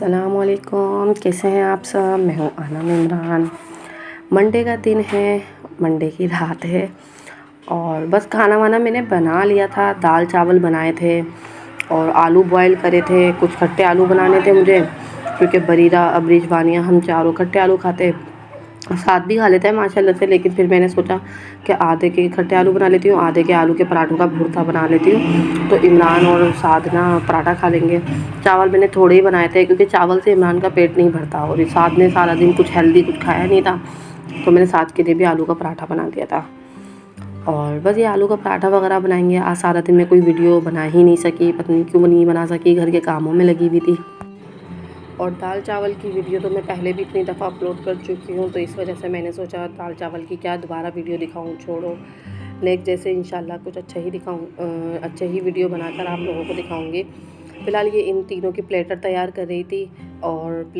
अस्सलामुअलैकुम, कैसे हैं आप सब। मैं हूँ आनम इमरान। मंडे का दिन है, मंडे की रात है और बस खाना वाना मैंने बना लिया था। दाल चावल बनाए थे और आलू बॉयल करे थे। कुछ खट्टे आलू बनाने थे मुझे, क्योंकि बरीरा अबरीश वानिया हम चारों खट्टे आलू खाते, साथ भी खा लेते हैं माशाल्लाह से। लेकिन फिर मैंने सोचा कि आधे के खट्टे आलू बना लेती हूँ, आधे के आलू के पराठों का भुर्ता बना लेती हूँ, तो इमरान और साधना पराठा खा लेंगे। चावल मैंने थोड़े ही बनाए थे, क्योंकि चावल से इमरान का पेट नहीं भरता और साथ ने सारा दिन कुछ हेल्दी कुछ खाया नहीं था, तो मैंने साथ के लिए भी आलू का पराठा बना दिया था। और बस ये आलू का पराठा वगैरह बनाएंगे। आज सारा दिन मैं कोई वीडियो बना ही नहीं सकी, पता नहीं क्यों नहीं बना सकी, घर के कामों में लगी हुई थी। और दाल चावल की वीडियो तो मैं पहले भी इतनी दफ़ा अपलोड कर चुकी हूँ, तो इस वजह से मैंने सोचा दाल चावल की क्या दोबारा वीडियो दिखाऊँ, छोड़ो नेक्स्ट जैसे इंशाल्लाह कुछ अच्छा ही दिखाऊँ, अच्छे ही वीडियो बनाकर आप लोगों को दिखाऊँगी। फ़िलहाल ये इन तीनों की प्लेटर तैयार कर रही थी और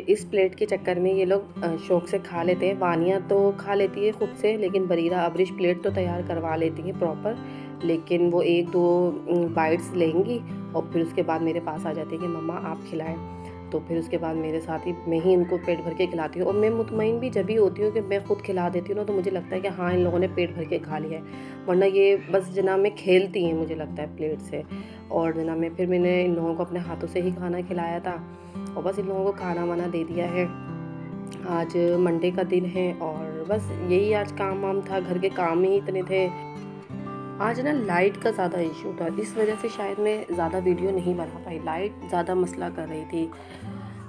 इस प्लेट के चक्कर में ये लोग शौक़ से खा लेते हैं। वानिया तो खा लेती है ख़ुद से, लेकिन बरीरा अबरिश प्लेट तो तैयार करवा लेती है प्रॉपर, लेकिन वो 1-2 बाइट्स लेंगी और फिर उसके बाद मेरे पास आ जाती है कि मम्मा आप खिलाएं। तो फिर उसके बाद मेरे साथ ही मैं ही इनको पेट भर के खिलाती हूँ। और मैं मुतमईन भी जब भी होती हूँ कि मैं ख़ुद खिला देती हूँ ना, तो मुझे लगता है कि हाँ इन लोगों ने पेट भर के खा लिया है, वरना ये बस जनाब में खेलती हैं मुझे लगता है प्लेट से। और जनाब में फिर मैंने इन लोगों को अपने हाथों से ही खाना खिलाया था और बस इन लोगों को खाना वाना दे दिया है। आज मंडे का दिन है और बस यही आज काम वाम था, घर के काम ही इतने थे। आज ना लाइट का ज़्यादा इशू था, इस वजह से शायद मैं ज़्यादा वीडियो नहीं बना पाई, लाइट ज़्यादा मसला कर रही थी।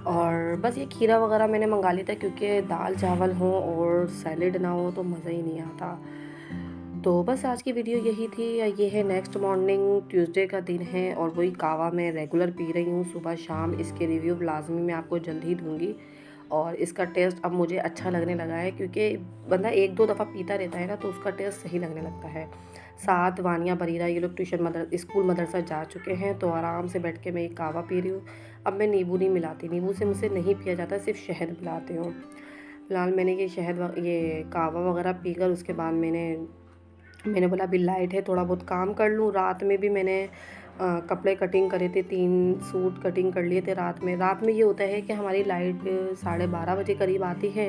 और बस ये खीरा वगैरह मैंने मंगा लिया था, क्योंकि दाल चावल हो और सैलेड ना हो तो मज़ा ही नहीं आता। तो बस आज की वीडियो यही थी। ये है नेक्स्ट मॉर्निंग, ट्यूसडे का दिन है और वही कावा मैं रेगुलर पी रही हूँ सुबह शाम। इसके रिव्यू लाजमी मैं आपको जल्द ही दूँगी और इसका टेस्ट अब मुझे अच्छा लगने लगा है, क्योंकि बंदा 1-2 दफ़ा पीता रहता है ना, तो उसका टेस्ट सही लगने लगता है। साथ वानिया बरीरा ये लोग स्कूल मदरसा जा चुके हैं, तो आराम से बैठ के मैं एक कावा पी रही हूँ। अब मैं नींबू नहीं मिलाती, नींबू से मुझसे नहीं पिया जाता, सिर्फ शहद मिलाती हूँ। फिलहाल मैंने ये कावा वगैरह पीकर उसके बाद मैंने बोला अभी लाइट है, थोड़ा बहुत काम कर लूँ। रात में भी मैंने कपड़े कटिंग करे थे, 3 सूट कटिंग कर लिए थे रात में। रात में ये होता है कि हमारी लाइट 12:30 बजे करीब आती है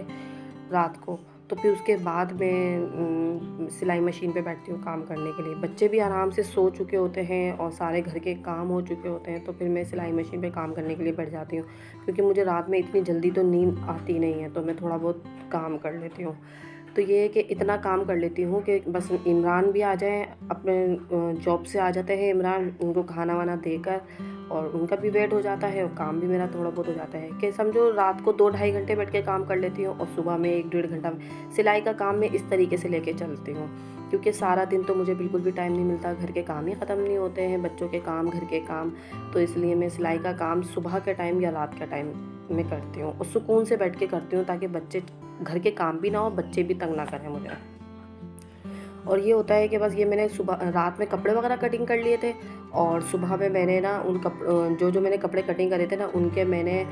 रात को, तो फिर उसके बाद मैं सिलाई मशीन पे बैठती हूँ काम करने के लिए। बच्चे भी आराम से सो चुके होते हैं और सारे घर के काम हो चुके होते हैं, तो फिर मैं सिलाई मशीन पे काम करने के लिए बैठ जाती हूँ, क्योंकि मुझे रात में इतनी जल्दी तो नींद आती नहीं है, तो मैं थोड़ा बहुत काम कर लेती हूँ। तो ये है कि इतना काम कर लेती हूँ कि बस इमरान भी आ जाएँ, अपने जॉब से आ जाते हैं इमरान, उनको खाना वाना देकर और उनका भी वेट हो जाता है और काम भी मेरा थोड़ा बहुत हो जाता है। कि समझो रात को 2-2.5 घंटे बैठ के काम कर लेती हूँ और सुबह में 1-1.5 घंटा। सिलाई का काम मैं इस तरीके से लेके चलती हूँ, क्योंकि सारा दिन तो मुझे बिल्कुल भी टाइम नहीं मिलता, घर के काम ही ख़त्म नहीं होते हैं, बच्चों के काम, घर के काम। तो इसलिए मैं सिलाई का काम सुबह के टाइम या रात के टाइम में करती हूँ और सुकून से बैठ के करती हूँ, ताकि घर के काम भी ना हो, बच्चे भी तंग ना करें मुझे। और ये होता है कि बस ये मैंने रात में कपड़े वगैरह कटिंग कर लिए थे और सुबह में मैंने ना जो मैंने कपड़े कटिंग करे थे ना, उनके मैंने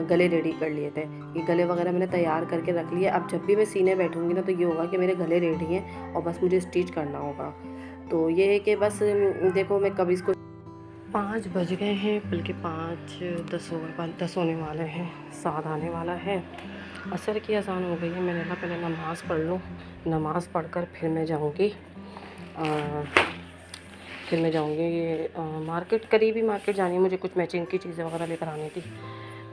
गले रेडी कर लिए थे। ये गले वगैरह मैंने तैयार करके रख लिए। अब जब भी मैं सीने बैठूँगी ना, तो ये होगा कि मेरे गले रेडी हैं और बस मुझे स्टिच करना होगा। तो ये है कि बस देखो मैं कब इसको 5 बज गए हैं, बल्कि 5:10 होने वाले हैं, 7 आने वाला है। असर की अज़ान हो गई है। मैंने कहा पहले नमाज़ पढ़ लूँ, नमाज़ पढ़कर फिर मैं जाऊँगी ये मार्केट, करीबी मार्केट जानी है मुझे, कुछ मैचिंग की चीज़ें वगैरह लेकर आनी थी।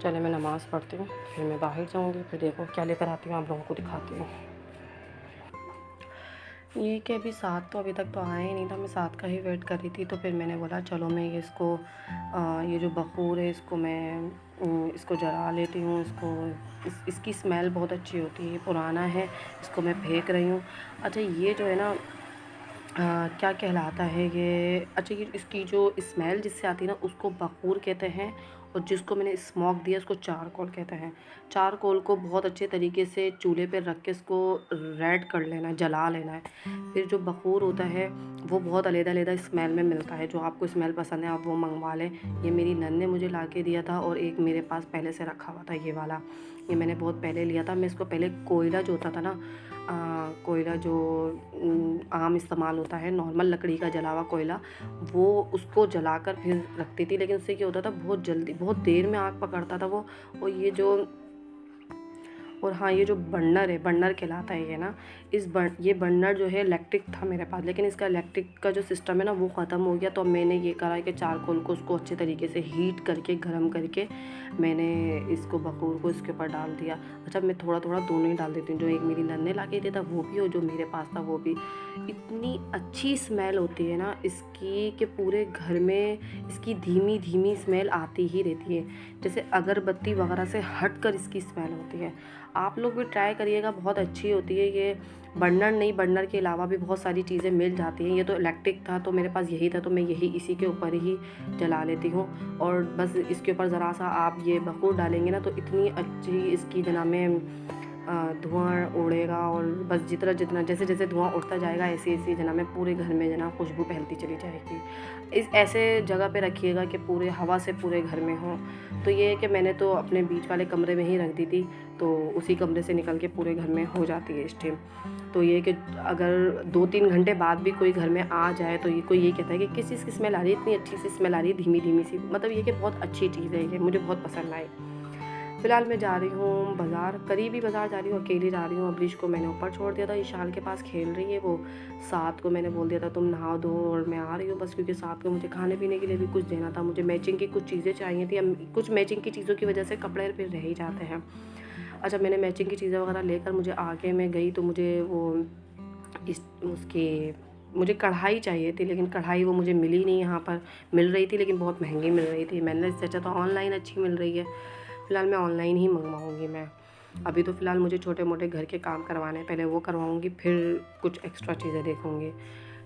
चले मैं नमाज़ पढ़ती हूँ, फिर मैं बाहर जाऊँगी, फिर देखो क्या लेकर आती हूँ, आप लोगों को दिखाती हूँ। ये कि अभी 7 तो अभी तक तो आया ही नहीं था, मैं 7 का ही वेट कर रही थी। तो फिर मैंने बोला चलो मैं ये जो बखूर है इसको जला लेती हूँ। इसकी स्मेल बहुत अच्छी होती है, पुराना है, इसको मैं फेंक रही हूँ। अच्छा ये जो है ना क्या कहलाता है ये, अच्छा ये इसकी जो स्मेल जिससे आती है ना, उसको बखूर कहते हैं, और जिसको मैंने स्मोक दिया उसको चारकोल कहते हैं। चारकोल को बहुत अच्छे तरीके से चूल्हे पे रख के इसको रेड कर लेना है, जला लेना है। फिर जो बखूर होता है वो बहुत अलग-अलग स्मेल में मिलता है, जो आपको स्मेल पसंद है आप वो मंगवा लें। ये मेरी नन ने मुझे ला के दिया था और एक मेरे पास पहले से रखा हुआ था ये वाला, ये मैंने बहुत पहले लिया था। मैं इसको पहले कोयला जो होता था ना, कोयला जो आम इस्तेमाल होता है, नॉर्मल लकड़ी का जला हुआ कोयला, वो उसको जलाकर फिर रखती थी। लेकिन उससे क्या होता था, बहुत जल्दी बहुत देर में आग पकड़ता था वो। और हाँ, ये जो बर्नर है, बर्नर कहलाता है ये ना, ये बर्नर जो है इलेक्ट्रिक था मेरे पास, लेकिन इसका इलेक्ट्रिक का जो सिस्टम है ना वो ख़त्म हो गया। तो मैंने ये करा कि चारकोल को उसको अच्छे तरीके से हीट करके, गर्म करके, मैंने इसको बखूर को इसके ऊपर डाल दिया। अच्छा, मैं थोड़ा थोड़ा दोनों ही डाल देती हूँ, जो एक मेरी नन्हे ने ला के दिया था वो भी, और जो मेरे पास था वो भी। इतनी अच्छी स्मेल होती है ना इसकी कि पूरे घर में इसकी धीमी धीमी स्मेल आती ही रहती है, जैसे अगरबत्ती वगैरह से हट कर इसकी स्मेल होती है। आप लोग भी ट्राई करिएगा, बहुत अच्छी होती है ये। बर्नर नहीं, बर्नर के अलावा भी बहुत सारी चीज़ें मिल जाती हैं। ये तो इलेक्ट्रिक था तो मेरे पास यही था, तो मैं यही इसी के ऊपर ही जला लेती हूँ। और बस इसके ऊपर ज़रा सा आप ये बखूर डालेंगे ना तो इतनी अच्छी इसकी जना में धुआं उड़ेगा। और बस जितना जितना जैसे जैसे धुआं उड़ता जाएगा ऐसी ऐसी जना में पूरे घर में जना खुशबू फैलती चली जाएगी। इस ऐसे जगह पे रखिएगा कि पूरे हवा से पूरे घर में हो। तो ये है कि मैंने तो अपने बीच वाले कमरे में ही रख दी थी, तो उसी कमरे से निकल के पूरे घर में हो जाती है स्टीम। तो ये कि अगर 2-3 घंटे बाद भी कोई घर में आ जाए तो ये कोई ये कहता है कि किस चीज़ की स्मेल आ रही है, इतनी अच्छी सी स्मेल आ रही है, धीमी धीमी सी। मतलब ये कि बहुत अच्छी चीज़ है, ये मुझे बहुत पसंद आई। फ़िलहाल मैं जा रही हूँ बाज़ार, करीबी बाज़ार जा रही हूँ, अकेली जा रही हूँ। अब्रिश को मैंने ऊपर छोड़ दिया था, ईशान के पास खेल रही है वो। साथ को मैंने बोल दिया था तुम नहा दो और मैं आ रही हूँ बस, क्योंकि साथ को मुझे खाने पीने के लिए भी कुछ देना था। मुझे मैचिंग की कुछ चीज़ें चाहिए थी। कुछ मैचिंग की चीज़ों की वजह से कपड़े फिर रह ही जाते हैं। अच्छा, मैंने मैचिंग की चीज़ें वगैरह लेकर मुझे आगे मैं गई तो मुझे मुझे कढ़ाई चाहिए थी, लेकिन कढ़ाई वो मुझे मिली नहीं। यहाँ पर मिल रही थी लेकिन बहुत महंगी मिल रही थी। मैंने इससे अच्छा तो ऑनलाइन अच्छी मिल रही है। फ़िलहाल मैं ऑनलाइन ही मंगवाऊँगी मैं। अभी तो फ़िलहाल मुझे छोटे मोटे घर के काम करवाने हैं, पहले वो करवाऊँगी, फिर कुछ एक्स्ट्रा चीज़ें देखूँगी।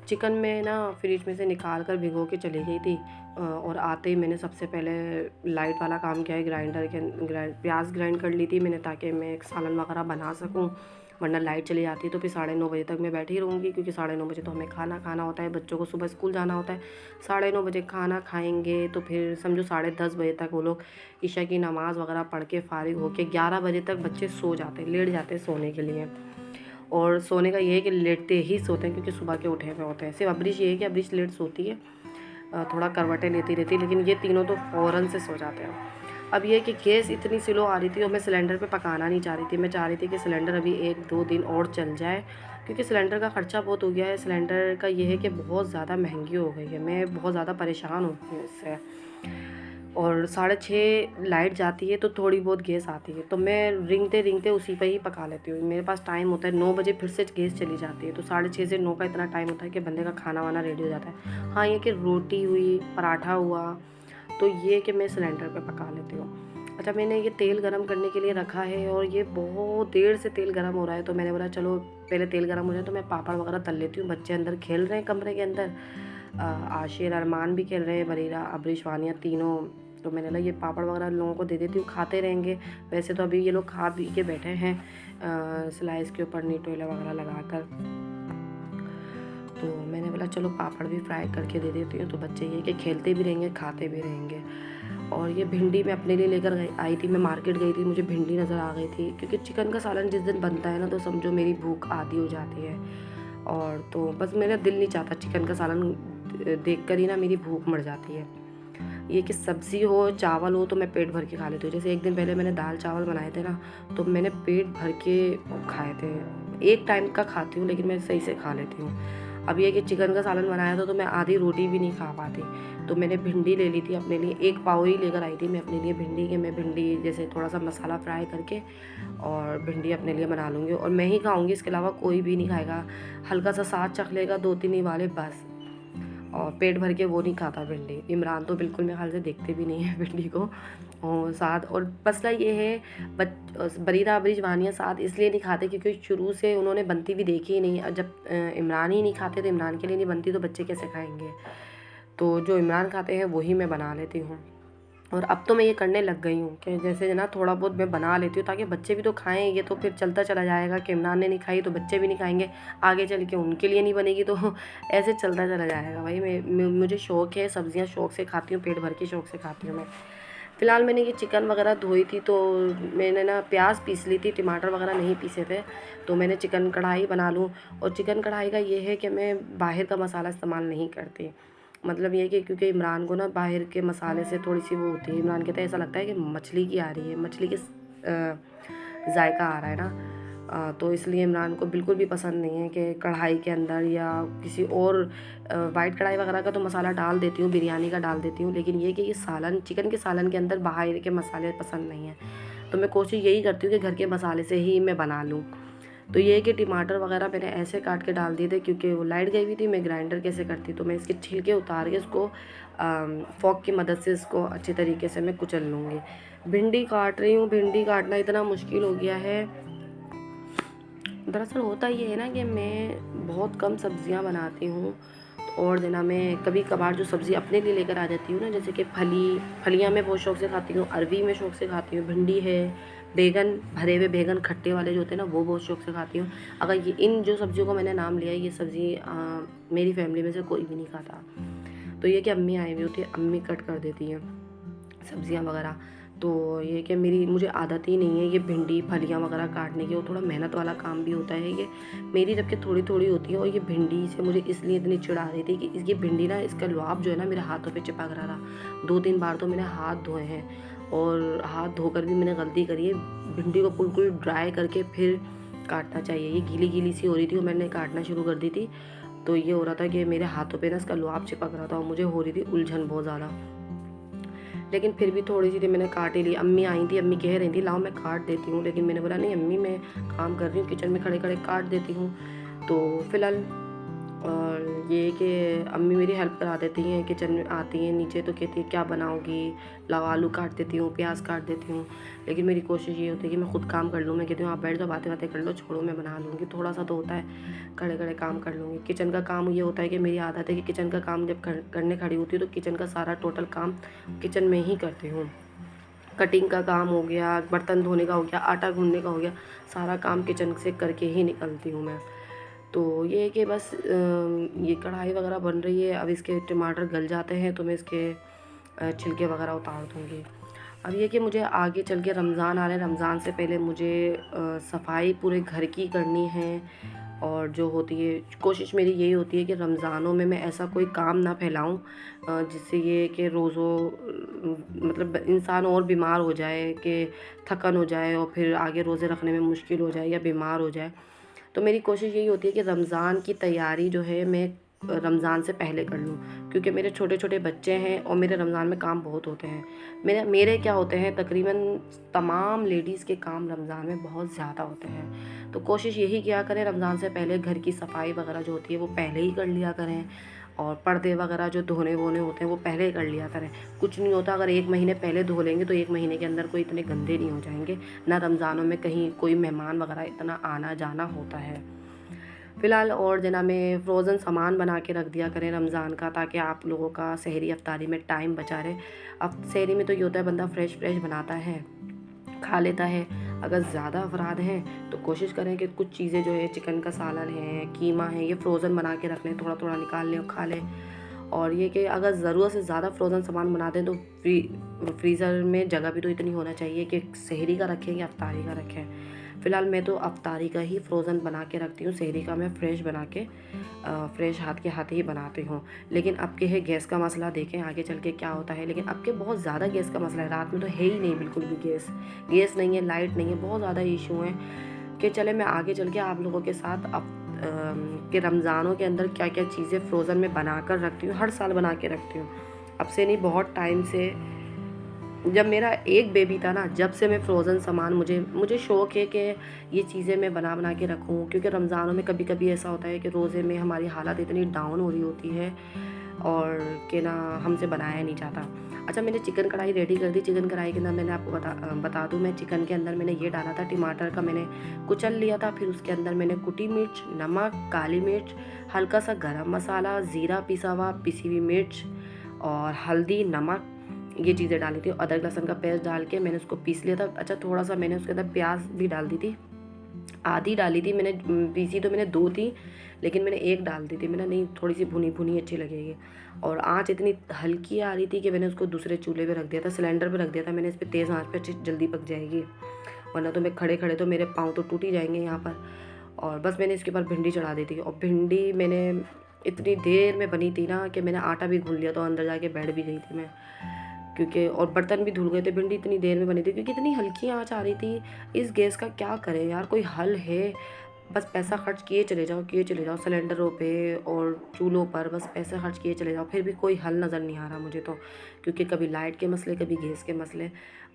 चिकन में ना फ्रिज में से निकाल कर भिगो के चली गई थी, और आते ही मैंने सबसे पहले लाइट वाला काम किया है। प्याज ग्राइंड कर ली थी मैंने, ताकि मैं एक सालन वगैरह बना सकूं। वरना लाइट चली जाती है तो फिर 9:30 बजे तक मैं बैठी रहूँगी, क्योंकि 9:30 बजे तो हमें खाना होता है, बच्चों को सुबह स्कूल जाना होता है। 9:30 बजे खाना खाएंगे तो फिर समझो 10:30 बजे तक वो लोग ईशा की नमाज़ वगैरह पढ़ के फ़ारिग होके 11 बजे तक बच्चे सो जाते हैं, लेट जाते हैं सोने के लिए। और सोने का ये है कि लेटते ही सोते हैं, क्योंकि सुबह के उठे हुए होते हैं। सिर्फ अब्रिश ये है कि अब्रिश लेट सोती है, थोड़ा करवटें लेती रहती है, लेकिन ये तीनों तो फ़ौरन से सो जाते हैं। अब ये कि गैस इतनी स्लो आ रही थी और मैं सिलेंडर पे पकाना नहीं चाह रही थी। मैं चाह रही थी कि सिलेंडर अभी 1-2 दिन और चल जाए, क्योंकि सिलेंडर का ख़र्चा बहुत हो गया है। सिलेंडर का ये है कि बहुत ज़्यादा महंगी हो गई है, मैं बहुत ज़्यादा परेशान होती हूँ इससे। और 6:30 लाइट जाती है तो थोड़ी बहुत गैस आती है, तो मैं रिंगते रिंगते उसी पे ही पका लेती हूँ। मेरे पास टाइम होता है 9 बजे फिर से गैस चली जाती है, तो 6:30 से 9 का इतना टाइम होता है कि बंदे का खाना वाना रेडी हो जाता है। हाँ, ये कि रोटी हुई, पराठा हुआ, तो ये कि मैं सिलेंडर पे पका लेती हूँ। अच्छा, मैंने ये तेल गरम करने के लिए रखा है और ये बहुत देर से तेल गरम हो रहा है, तो मैंने बोला चलो पहले तेल गरम हो जाए तो मैं पापड़ वगैरह तल लेती हूँ। बच्चे अंदर खेल रहे हैं कमरे के अंदर, आशिर अरमान भी खेल रहे हैं, बरीरा अब्रिश वानिया तीनों। तो मैंने बोला ये पापड़ वगैरह लोगों को दे देती हूँ, खाते रहेंगे। वैसे तो अभी ये लोग खा पी के बैठे हैं स्लाइस के ऊपर नीटोला वगैरह लगा कर। तो मैंने बोला चलो पापड़ भी फ्राई करके दे देती हूँ, तो बच्चे ये कि खेलते भी रहेंगे खाते भी रहेंगे। और ये भिंडी मैं अपने लिए लेकर आई थी, मैं मार्केट गई थी, मुझे भिंडी नज़र आ गई थी, क्योंकि चिकन का सालन जिस दिन बनता है ना तो समझो मेरी भूख आधी हो जाती है। और तो बस मेरा दिल नहीं चाहता, चिकन का सालन देख कर ही ना मेरी भूख मर जाती है। ये कि सब्ज़ी हो चावल हो तो मैं पेट भर के खा लेती हूँ। जैसे एक दिन पहले मैंने दाल चावल बनाए थे ना, तो मैंने पेट भर के खाए थे। एक टाइम का खाती हूँ लेकिन मैं सही से खा लेती हूँ। अब ये कि चिकन का सालन बनाया था तो मैं आधी रोटी भी नहीं खा पाती, तो मैंने भिंडी ले ली थी अपने लिए, 1 पाव ही लेकर आई थी मैं अपने लिए भिंडी के। मैं भिंडी जैसे थोड़ा सा मसाला फ्राई करके और भिंडी अपने लिए बना लूँगी, और मैं ही खाऊँगी, इसके अलावा कोई भी नहीं खाएगा। हल्का सा साथ चख लेगा 2-3 ही वाले बस, और पेट भर के वो नहीं खाता भिंडी। इमरान तो बिल्कुल मेरे ख्याल से देखते भी नहीं है भिंडी को। और साथ और मसला ये है बरीरा अब्रिश वानिया साथ इसलिए नहीं खाते क्योंकि शुरू से उन्होंने बनती भी देखी ही नहीं। और जब इमरान ही नहीं खाते तो इमरान के लिए नहीं बनती तो बच्चे कैसे खाएंगे। तो जो इमरान खाते हैं वही मैं बना लेती हूँ। और अब तो मैं ये करने लग गई हूँ कि जैसे ना थोड़ा बहुत मैं बना लेती हूँ ताकि बच्चे भी तो खाएं। ये तो फिर चलता चला जाएगा कि इमरान ने नहीं खाई तो बच्चे भी नहीं खाएंगे, आगे चल के उनके लिए नहीं बनेगी, तो ऐसे चलता चला जाएगा। भाई मुझे शौक़ है, सब्ज़ियाँ शौक़ से खाती हूँ, पेट भर के शौक़ से खाती हूँ मैं। फ़िलहाल मैंने ये चिकन वगैरह धोई थी, तो मैंने ना प्याज पीस ली थी, टमाटर वगैरह नहीं पीसे थे। तो मैंने चिकन कढ़ाई बना लूँ। और चिकन कढ़ाई का ये है कि मैं बाहर का मसाला इस्तेमाल नहीं करती। मतलब ये है कि क्योंकि इमरान को ना बाहर के मसाले से थोड़ी सी वो होती है, इमरान कहता है ऐसा लगता है कि मछली की आ रही है, मछली के जायका आ रहा है ना। तो इसलिए इमरान को बिल्कुल भी पसंद नहीं है कि कढ़ाई के अंदर या किसी और वाइट कढ़ाई वगैरह का तो मसाला डाल देती हूँ, बिरयानी का डाल देती हूँ, लेकिन ये कि ये सालन, चिकन के सालन के अंदर बाहर के मसाले पसंद नहीं है। तो मैं कोशिश यही करती हूँ कि घर के मसाले से ही मैं बना लूँ। तो ये कि टमाटर वगैरह मैंने ऐसे काट के डाल दिए थे, क्योंकि वो लाइट गई हुई थी। मैं ग्राइंडर कैसे करती, तो मैं इसके छिलके उतार के इसको फोक की मदद से इसको अच्छी तरीके से मैं कुचल लूँगी। भिंडी काट रही हूँ। भिंडी काटना इतना मुश्किल हो गया है। दरअसल होता ये है ना कि मैं बहुत कम सब्जियां बनाती हूँ, और देना मैं कभी कभार जो सब्ज़ी अपने लिए लेकर आ जाती हूँ ना, जैसे कि फलियाँ मैं बहुत शौक़ से खाती हूँ, अरवी में शौक़ से खाती हूँ, भिंडी है, बैगन, भरे हुए बैगन खट्टे वाले जो होते हैं ना, वो बहुत शौक़ से खाती हूँ। अगर ये इन जो सब्जियों को मैंने नाम लिया है, ये सब्ज़ी मेरी फैमिली में से कोई भी नहीं खाता। तो ये कि अम्मी आई हुई होती है, अम्मी कट कर देती हैं सब्जियां वगैरह। तो ये कि मुझे आदत ही नहीं है ये भिंडी फलियां वगैरह काटने की, वो थोड़ा मेहनत वाला काम भी होता है ये मेरी, जबकि थोड़ी थोड़ी होती है। और ये भिंडी से मुझे इसलिए इतनी चिढ़ आ रही थी कि ये भिंडी ना, इसका लुआब जो है ना मेरे हाथों पे चिपक रहा था। 2-3 बार तो मैंने हाथ धोए हैं, और हाथ धोकर भी मैंने गलती करी है। भिंडी को बिल्कुल ड्राई करके फिर काटना चाहिए। ये गीली गीली सी हो रही थी और मैंने काटना शुरू कर दी थी, तो ये हो रहा था कि मेरे हाथों पे ना इसका लुआब चिपक रहा था और मुझे हो रही थी उलझन बहुत ज़्यादा। लेकिन फिर भी थोड़ी सी मैंने काट ही ली। अम्मी आई थी, अम्मी कह रही थी लाओ मैं काट देती हूँ, लेकिन मैंने बोला नहीं अम्मी, मैं काम कर रही हूँ, किचन में खड़े खड़े काट देती हूँ। तो फिलहाल और ये कि अम्मी मेरी हेल्प करा देती हैं, किचन में आती हैं नीचे तो कहती है क्या बनाओगी, लाओ आलू काट देती हूँ, प्याज काट देती हूँ। लेकिन मेरी कोशिश ये होती है कि मैं खुद काम कर लूँ। मैं कहती हूँ आप बैठ जाओ, बातें बातें कर लो, छोड़ो मैं बना लूँगी। थोड़ा सा तो होता है, खड़े खड़े काम कर लूँगी। किचन का काम ये होता है कि मेरी आदत है कि किचन का काम जब करने खड़ी होती हूँ तो किचन का सारा टोटल काम किचन में ही करती हूँ। कटिंग का काम हो गया, बर्तन धोने का हो गया, आटा गूँधने का हो गया, सारा काम किचन से करके ही निकलती हूँ मैं। तो ये है कि बस ये कढ़ाई वगैरह बन रही है। अब इसके टमाटर गल जाते हैं तो मैं इसके छिलके वगैरह उतार दूँगी। अब ये कि मुझे आगे चल के रमज़ान आ रहे हैं, रमज़ान से पहले मुझे सफाई पूरे घर की करनी है। और जो होती है, कोशिश मेरी यही होती है कि रमज़ानों में मैं ऐसा कोई काम ना फैलाऊं जिससे ये कि मतलब इंसान और बीमार हो जाए, कि थकन हो जाए और फिर आगे रोज़े रखने में मुश्किल हो जाए या बीमार हो जाए। तो मेरी कोशिश यही होती है कि रमज़ान की तैयारी जो है मैं रमज़ान से पहले कर लूँ, क्योंकि मेरे छोटे छोटे बच्चे हैं और मेरे रमज़ान में काम बहुत होते हैं। मेरे क्या होते हैं, तकरीबन तमाम लेडीज़ के काम रमज़ान में बहुत ज़्यादा होते हैं। तो कोशिश यही किया करें रमज़ान से पहले घर की सफाई वगैरह जो होती है वो पहले ही कर लिया करें, और पर्दे वगैरह जो धोने वोने होते हैं वो पहले ही कर लिया करें। कुछ नहीं होता, अगर 1 महीने पहले धो लेंगे तो 1 महीने के अंदर कोई इतने गंदे नहीं हो जाएंगे। ना रमज़ानों में कहीं कोई मेहमान वगैरह इतना आना जाना होता है। फ़िलहाल और जना में फ्रोज़न सामान बना के रख दिया करें रमज़ान का, ताकि आप लोगों का सहरी अफ्तारी में टाइम बचा रहे। अब सहरी में तो ये होता है बंदा फ्रेश बनाता है, खा लेता है। अगर ज़्यादा अफराद हैं तो कोशिश करें कि कुछ चीज़ें जो है, चिकन का सालन है, कीमा है, ये फ्रोज़न बना के रख लें, थोड़ा थोड़ा निकाल लें और खा लें। और ये कि अगर ज़रूरत से ज़्यादा फ्रोज़न सामान बना दें तो फ्रीज़र में जगह भी तो इतनी होना चाहिए कि सहरी का रखें या अफ्तारी का रखें। फ़िलहाल मैं तो अफ्तारी का ही फ्रोज़न बना के रखती हूँ, सहरी का मैं फ्रेश बना के फ्रेश हाथ के हाथ ही बनाती हूँ। लेकिन अब के है गैस का मसला, देखें आगे चल के क्या होता है। लेकिन अब के बहुत ज़्यादा गैस का मसला है, रात में तो है ही नहीं बिल्कुल भी गैस नहीं है, लाइट नहीं है, बहुत ज़्यादा इशू है। कि चले मैं आगे चल के आप लोगों के साथ अब कि रमज़ानों के अंदर क्या क्या चीज़ें फ़्रोज़न में बना कर रखती हूँ, हर साल बना के रखती हूँ। अब से नहीं, बहुत टाइम से, जब मेरा एक बेबी था ना, जब से मैं फ़्रोज़न सामान, मुझे शौक़ है कि ये चीज़ें मैं बना के रखूँ। क्योंकि रमज़ानों में कभी कभी ऐसा होता है कि रोज़े में हमारी हालत इतनी डाउन हो रही होती है और कि ना हमसे बनाया नहीं जाता। अच्छा, मैंने चिकन कढ़ाई रेडी कर दी। चिकन कढ़ाई के अंदर मैंने आपको बता दूँ, मैं चिकन के अंदर मैंने ये डाला था, टमाटर का मैंने कुचल लिया था, फिर उसके अंदर मैंने कुटी मिर्च, नमक, काली मिर्च, हल्का सा गरम मसाला, ज़ीरा पिसा हुआ, पिसी हुई मिर्च और हल्दी, नमक, ये चीज़ें डाली थी। अदरक लहसुन का पेस्ट डाल के मैंने उसको पीस लिया था। अच्छा, थोड़ा सा मैंने उसके अंदर प्याज भी डाल दी थी, आधी डाली थी मैंने, पीसी तो मैंने 2 थी, लेकिन मैंने 1 डाल दी थी। मैंने नहीं, थोड़ी सी भुनी भुनी अच्छी लगेगी। और आँच इतनी हल्की आ रही थी कि मैंने उसको दूसरे चूल्हे पे रख दिया था, सिलेंडर पे रख दिया था मैंने। इस पे तेज़ आँच पे अच्छी जल्दी पक जाएगी, वरना तो मैं खड़े खड़े तो मेरे पाँव तो टूट ही जाएंगे यहाँ पर। और बस मैंने इसके ऊपर भिंडी चढ़ा दी थी, और भिंडी मैंने इतनी देर में बनी थी ना कि मैंने आटा भी गूँध लिया, तो अंदर जाके बैठ भी गई थी मैं, क्योंकि और बर्तन भी धुल गए थे। भिंडी इतनी देर में बनी थी क्योंकि इतनी हल्की आँच आ रही थी। इस गैस का क्या करें यार, कोई हल है? बस पैसा खर्च किए चले जाओ सिलेंडरों पे और चूल्हों पर, बस पैसे खर्च किए चले जाओ, फिर भी कोई हल नज़र नहीं आ रहा मुझे तो। क्योंकि कभी लाइट के मसले, कभी गैस के मसले।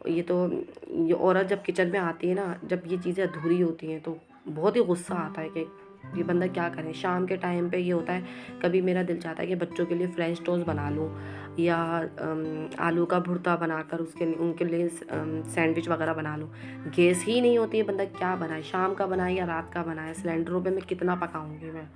ये औरत जब किचन में आती है ना, जब ये चीज़ें अधूरी होती हैं तो बहुत ही गुस्सा आता है कि ये बंदा क्या करे। शाम के टाइम पे ये होता है, कभी मेरा दिल चाहता है कि बच्चों के लिए फ्रेंच टोस्ट बना लूँ, या आलू का भुर्ता बनाकर उनके लिए सैंडविच वगैरह बना लूँ। गैस ही नहीं होती है, बंदा क्या बनाए, शाम का बनाए या रात का बनाए। सिलेंडरों पे मैं कितना पकाऊंगी मैं।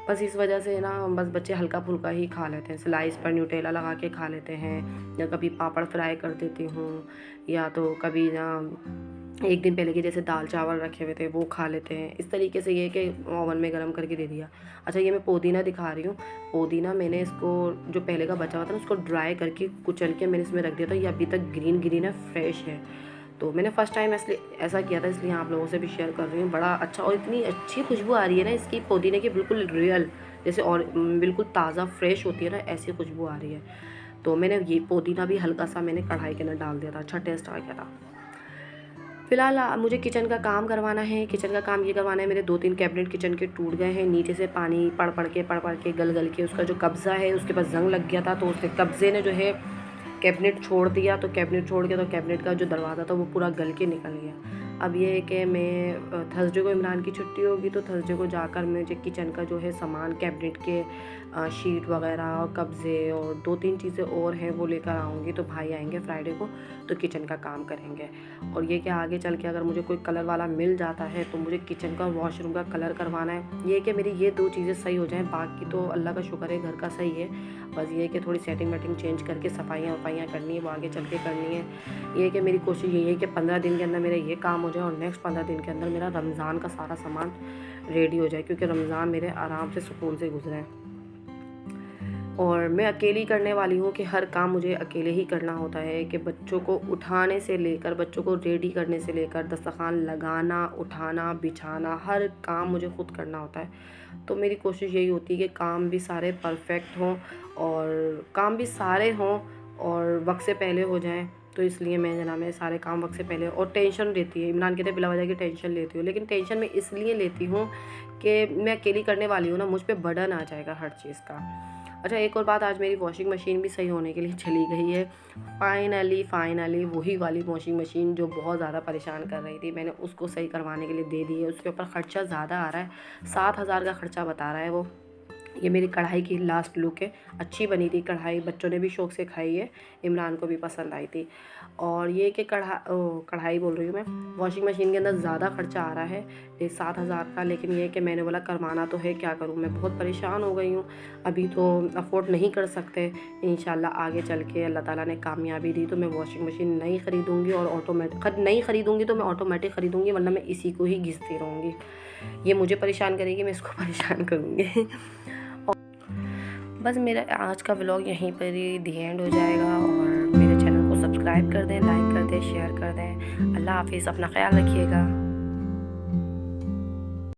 बस इस वजह से ना, बस बच्चे हल्का फुल्का ही खा लेते हैं। स्लाइस पर न्यूटेला लगा के खा लेते हैं, या कभी पापड़ फ्राई कर देती हूँ, या तो कभी ना एक दिन पहले के जैसे दाल चावल रखे हुए थे वो खा लेते हैं। इस तरीके से ये कि ओवन में गर्म करके दे दिया। अच्छा, ये मैं पुदीना दिखा रही हूँ। पुदीना मैंने इसको जो पहले का बचा हुआ था ना, उसको ड्राई करके कुचल के मैंने इसमें रख दिया था। ये अभी तक ग्रीन ग्रीन है, फ्रेश है। तो मैंने फ़र्स्ट टाइम इसलिए ऐसा किया था, इसलिए आप लोगों से भी शेयर कर रही हूँ। बड़ा अच्छा, और इतनी अच्छी खुशबू आ रही है ना इसकी, पुदीने की, बिल्कुल रियल, जैसे और बिल्कुल ताज़ा फ्रेश होती है ना, ऐसी खुशबू आ रही है। तो मैंने ये पुदीना भी हल्का सा मैंने कढ़ाई के अंदर डाल दिया था, अच्छा टेस्ट आ गया था। फ़िलहाल मुझे किचन का काम करवाना है। किचन का काम ये करवाना है, मेरे 2-3 कैबिनेट किचन के टूट गए हैं। नीचे से पानी पड़ पड़ के गल के उसका जो कब्ज़ा है उसके पास जंग लग गया था, तो उसके कब्ज़े ने जो है कैबिनेट छोड़ दिया। तो कैबिनेट छोड़ के तो कैबिनेट का जो दरवाज़ा था वो पूरा गल के निकल गया। अब ये है कि मैं थर्सडे को इमरान की छुट्टी होगी, तो थर्सडे को जाकर मुझे किचन का जो है सामान, कैबिनेट के शीट वगैरह और कब्ज़े और 2-3 चीज़ें और हैं वो लेकर आऊँगी। तो भाई आएंगे फ्राइडे को, तो किचन का काम करेंगे। और ये कि आगे चल के अगर मुझे कोई कलर वाला मिल जाता है तो मुझे किचन का, वॉशरूम का कलर करवाना है। ये कि मेरी ये 2 चीज़ें सही हो जाएँ, बाकी तो अल्लाह का शुक्र है घर का सही है। बस ये कि थोड़ी सेटिंग वेटिंग चेंज करके सफाइयाँ वफाइयाँ करनी है, वो आगे चल के करनी है। ये कि मेरी कोशिश यही है कि 15 दिन के अंदर मेरा ये काम हो जाए, और नेक्स्ट 15 दिन के अंदर मेरा रमज़ान का सारा सामान रेडी हो जाए, क्योंकि रमज़ान मेरे आराम से सुकून से गुजरे। और मैं अकेली करने वाली हूँ कि हर काम मुझे अकेले ही करना होता है, कि बच्चों को उठाने से लेकर, बच्चों को रेडी करने से लेकर, दस्तरखान लगाना, उठाना, बिछाना, हर काम मुझे खुद करना होता है। तो मेरी कोशिश यही होती है कि काम भी सारे परफेक्ट हों, और काम भी सारे हों और वक्त से पहले हो जाएं। तो इसलिए मैं जना मैं सारे काम वक्त से पहले, और टेंशन रहती है, इमरान कहते बिला वजह की टेंशन लेती हूँ, लेकिन टेंशन मैं इसलिए लेती हूँ कि मैं अकेली करने वाली हूँ ना, मुझ पे बर्डन आ जाएगा हर चीज़ का। अच्छा, एक और बात, आज मेरी वॉशिंग मशीन भी सही होने के लिए चली गई है। फाइनली वही वाली वॉशिंग मशीन जो बहुत ज़्यादा परेशान कर रही थी, मैंने उसको सही करवाने के लिए दे दी है। उसके ऊपर ख़र्चा ज़्यादा आ रहा है, 7,000 का ख़र्चा बता रहा है वो। ये मेरी कढ़ाई की लास्ट लुक है, अच्छी बनी थी कढ़ाई, बच्चों ने भी शौक़ से खाई है, इमरान को भी पसंद आई थी। और ये कि कढ़ाई बोल रही हूँ मैं, वॉशिंग मशीन के अंदर ज़्यादा खर्चा आ रहा है, ये 7,000 का। लेकिन ये कि मैंने बोला करवाना तो है, क्या करूँ, मैं बहुत परेशान हो गई हूँ। अभी तो अफोर्ड नहीं कर सकते, इंशाल्लाह आगे चल के अल्लाह ताला ने कामयाबी दी तो मैं वॉशिंग मशीन नहीं ख़रीदूँगी, और ऑटोमेटिक नहीं ख़रीदूँगी तो मैं ऑटोमेटिक ख़रीदूँगी, वरना मैं इसी को ही घिसती रहूँगी। ये मुझे परेशान करेगी, मैं इसको परेशान करूँगी। बस मेरा आज का व्लॉग यहीं पर ही दी एंड हो जाएगा, और मेरे चैनल को सब्सक्राइब कर दें, लाइक कर दें, शेयर कर दें। अल्लाह हाफिज़, अपना ख्याल रखिएगा।